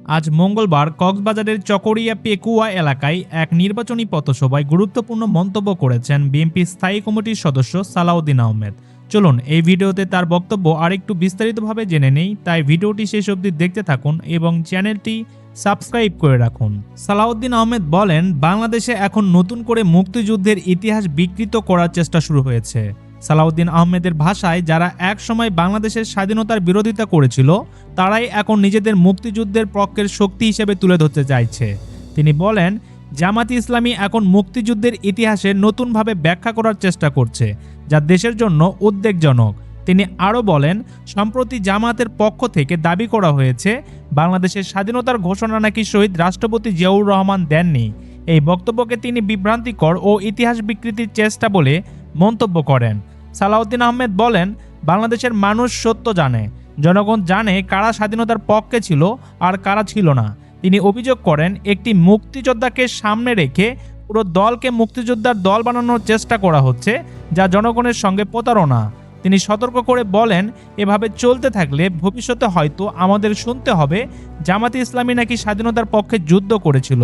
আজ মঙ্গলবার কক্সবাজারের চকরিয়া পেকুয়া এলাকায় এক নির্বাচনী পথসভায় গুরুত্বপূর্ণ মন্তব্য করেছেন বিএনপি স্থায়ী কমিটির সদস্য সালাউদ্দিন আহমেদ। চলুন এই ভিডিওতে তার বক্তব্য আরেকটু বিস্তারিতভাবে জেনে নেই, তাই ভিডিওটি শেষ অবধি দেখতে থাকুন এবং চ্যানেলটি সাবস্ক্রাইব করে রাখুন। সালাউদ্দিন আহমেদ বলেন, বাংলাদেশে এখন নতুন করে মুক্তিযুদ্ধের ইতিহাস বিকৃত করার চেষ্টা শুরু হয়েছে। সালাউদ্দিন আহমেদের ভাষায়, যারা এক সময় বাংলাদেশের স্বাধীনতার বিরোধিতা করেছিল তারাই এখন নিজেদের মুক্তিযুদ্ধের পক্ষের শক্তি হিসেবে তুলে ধরতে চাইছে। তিনি বলেন, জামাতি ইসলামী এখন মুক্তিযুদ্ধের ইতিহাসে নতুনভাবে ব্যাখ্যা করার চেষ্টা করছে, যা দেশের জন্য উদ্বেগজনক। তিনি আরও বলেন, সম্প্রতি জামাতের পক্ষ থেকে দাবি করা হয়েছে বাংলাদেশের স্বাধীনতার ঘোষণা নাকি শহীদ রাষ্ট্রপতি জিয়াউর রহমান দেননি। এই বক্তব্যকে তিনি বিভ্রান্তিকর ও ইতিহাস বিকৃতির চেষ্টা বলে মন্তব্য করেন। সালাউদ্দিন আহমেদ বলেন, বাংলাদেশের মানুষ সত্য জানে, জনগণ জানে কারা স্বাধীনতার পক্ষে ছিল আর কারা ছিল না। তিনি অভিযোগ করেন, একটি মুক্তিযোদ্ধাকে সামনে রেখে পুরো দলকে মুক্তিযোদ্ধার দল বানানোর চেষ্টা করা হচ্ছে, যা জনগণের সঙ্গে প্রতারণা। তিনি সতর্ক করে বলেন, এভাবে চলতে থাকলে ভবিষ্যতে হয়তো আমাদের শুনতে হবে জামাতি ইসলামী নাকি স্বাধীনতার পক্ষে যুদ্ধ করেছিল।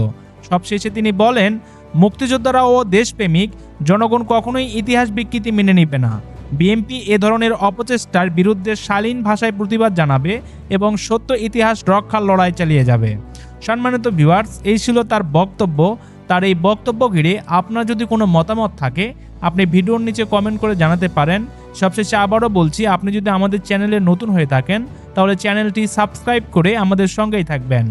সবশেষে তিনি বলেন, মুক্তিযোদ্ধারা ও দেশপ্রেমিক জনগণ কখনোই ইতিহাস বিকৃতি মেনে নিবে না। বিএনপি এ ধরনের অপচেষ্টার বিরুদ্ধে শালীন ভাষায় প্রতিবাদ জানাবে এবং সত্য ইতিহাস রক্ষার লড়াই চালিয়ে যাবে। সম্মানিত ভিউয়ার্স, এই ছিল তার বক্তব্য। তার এই বক্তব্য ঘিরে আপনার যদি কোনো মতামত থাকে আপনি ভিডিওর নিচে কমেন্ট করে জানাতে পারেন। সবশেষে আবারও বলছি, আপনি যদি আমাদের চ্যানেলে নতুন হয়ে থাকেন তাহলে চ্যানেলটি সাবস্ক্রাইব করে আমাদের সঙ্গেই থাকবেন।